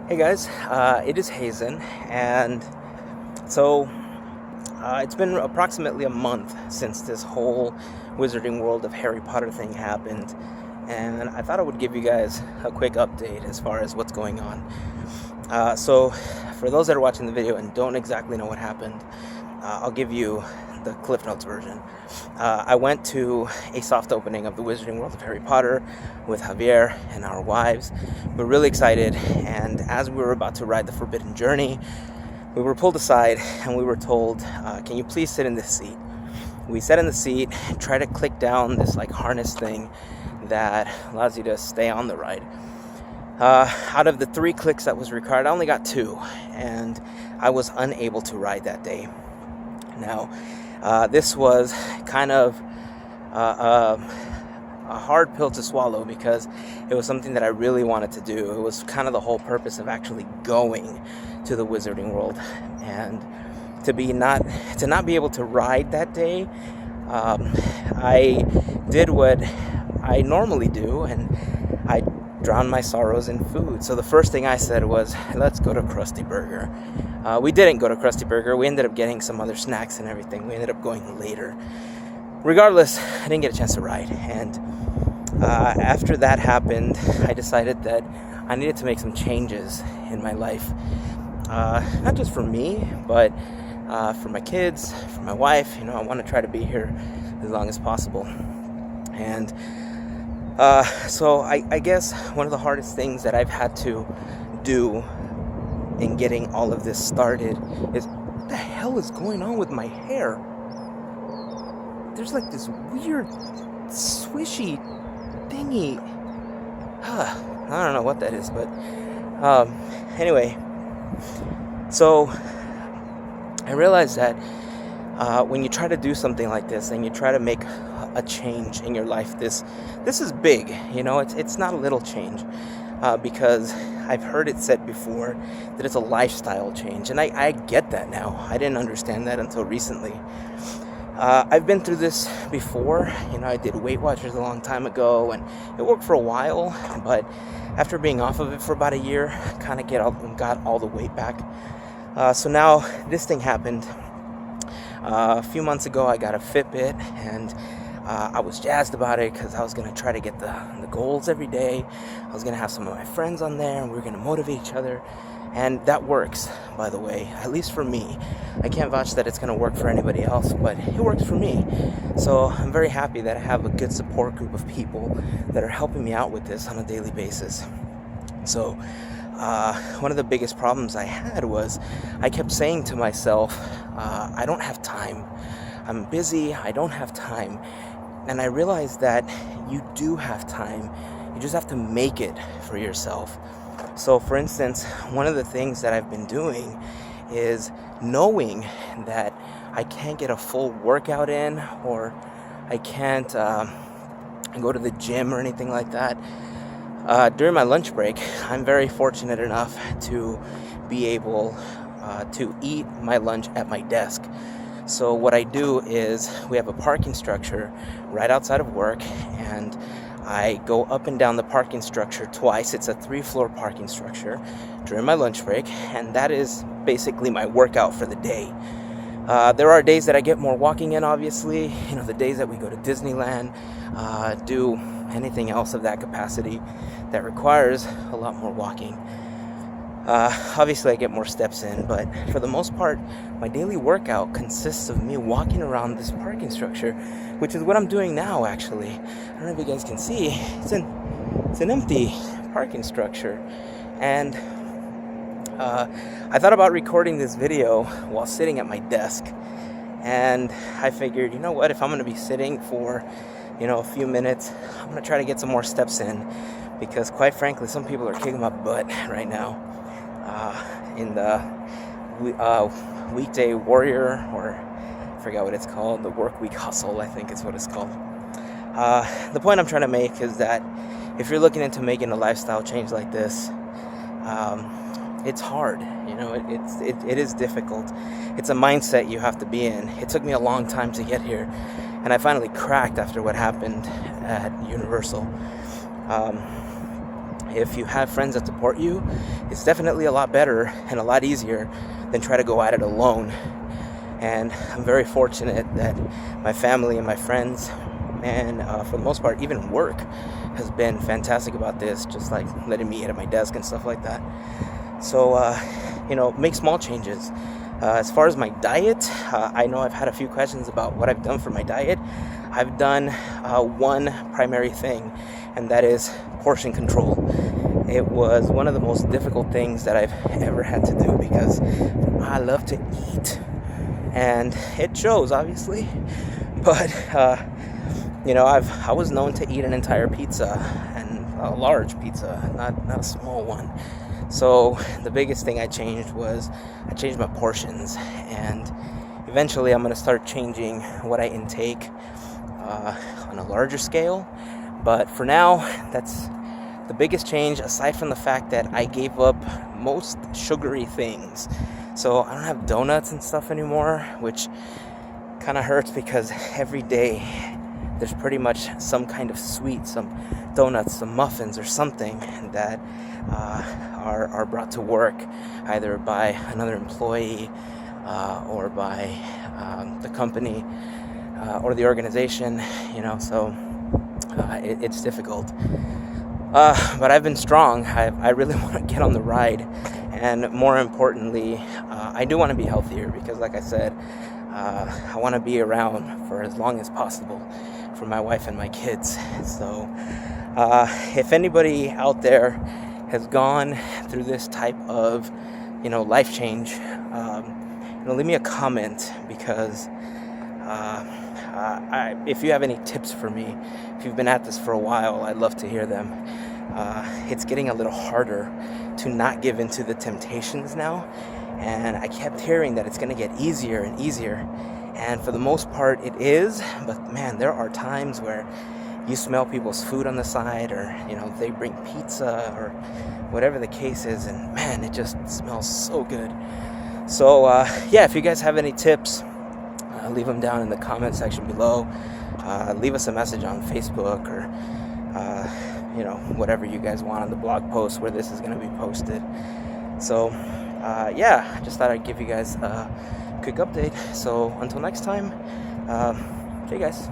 Hey guys, it is Hazen, and so it's been approximately a month since this whole Wizarding World of Harry Potter thing happened, and I thought I would give you guys a quick update as far as what's going on. So, for those that are watching the video and don't exactly know what happened, I'll give you the Cliff Notes version. I went to a soft opening of the Wizarding World of Harry Potter with Javier and our wives. We were really excited, and as we were about to ride the Forbidden Journey, we were pulled aside and we were told, can you please sit in this seat? We sat in the seat and tried to click down this harness thing that allows you to stay on the ride. Out of the 3 clicks that was required, I only got 2, and I was unable to ride that day. Now, this was kind of a hard pill to swallow because it was something that I really wanted to do. It was kind of the whole purpose of actually going to the Wizarding World, and to not be able to ride that day, I did what I normally do, and I drowned my sorrows in food. So the first thing I said was, let's go to Krusty Burger. We didn't go to Krusty Burger. We ended up getting some other snacks and everything. We ended up going later. Regardless, I didn't get a chance to ride. And after that happened, I decided that I needed to make some changes in my life. Not just for me, but for my kids, for my wife. I want to try to be here as long as possible. And so I guess one of the hardest things that I've had to do in getting all of this started is, what the hell is going on with my hair? There's this weird swishy thingy. I don't know what that is, but anyway, so I realized that when you try to do something like this and you try to make a change in your life, this is big. It's not a little change, because I've heard it said before that it's a lifestyle change, and I get that now. I didn't understand that until recently. I've been through this before. I did Weight Watchers a long time ago, and it worked for a while, but after being off of it for about a year, kind of got all the weight back. So now this thing happened. A few months ago, I got a Fitbit, and I was jazzed about it because I was going to try to get the goals every day. I was going to have some of my friends on there, and we were going to motivate each other. And that works, by the way, at least for me. I can't vouch that it's going to work for anybody else, but it works for me. So I'm very happy that I have a good support group of people that are helping me out with this on a daily basis. So one of the biggest problems I had was I kept saying to myself, I don't have time. I'm busy. I don't have time. And I realized that you do have time. You just have to make it for yourself. So, for instance, one of the things that I've been doing is knowing that I can't get a full workout in, or I can't go to the gym or anything like that. During my lunch break, I'm very fortunate enough to be able to eat my lunch at my desk. So what I do is, we have a parking structure right outside of work, and I go up and down the parking structure twice. It's a 3-floor parking structure during my lunch break, and that is basically my workout for the day. There are days that I get more walking in, obviously. The days that we go to Disneyland, do anything else of that capacity that requires a lot more walking. Obviously I get more steps in, but for the most part, my daily workout consists of me walking around this parking structure, which is what I'm doing now, actually. I don't know if you guys can see. It's an empty parking structure. And I thought about recording this video while sitting at my desk. And I figured, you know what, if I'm going to be sitting for, a few minutes, I'm going to try to get some more steps in. Because quite frankly, some people are kicking my butt right now. In the weekday warrior, or I forgot what it's called, the work week hustle, I think is what it's called. The point I'm trying to make is that if you're looking into making a lifestyle change like this, it's hard. It is difficult. It's a mindset you have to be in. It took me a long time to get here, and I finally cracked after what happened at Universal. if you have friends that support you, it's definitely a lot better and a lot easier than try to go at it alone. And I'm very fortunate that my family and my friends, and for the most part, even work, has been fantastic about this, just like letting me eat at my desk and stuff like that. So, make small changes. As far as my diet, I know I've had a few questions about what I've done for my diet. I've done one primary thing, and that is portion control. It was one of the most difficult things that I've ever had to do because I love to eat. And it shows, obviously. But, I was known to eat an entire pizza, and a large pizza, not a small one. So the biggest thing I changed was I changed my portions, and eventually I'm going to start changing what I intake on a larger scale. But for now, that's the biggest change, aside from the fact that I gave up most sugary things. So I don't have donuts and stuff anymore, which kind of hurts because every day there's pretty much some kind of sweet, some donuts, some muffins or something that are brought to work either by another employee or by the company or the organization, so it's difficult. But I've been strong. I really want to get on the ride, and more importantly, I do want to be healthier because, like I said, I want to be around for as long as possible for my wife and my kids. So if anybody out there has gone through this type of life change, leave me a comment, because if you have any tips for me, if you've been at this for a while, I'd love to hear them. It's getting a little harder to not give into the temptations now, and I kept hearing that it's going to get easier and easier, and for the most part it is, but man, there are times where you smell people's food on the side, or they bring pizza or whatever the case is, and man, it just smells so good. So if you guys have any tips, leave them down in the comment section below. Leave us a message on Facebook, or whatever you guys want on the blog post where this is going to be posted. So I just thought I'd give you guys a quick update. So until next time, okay guys.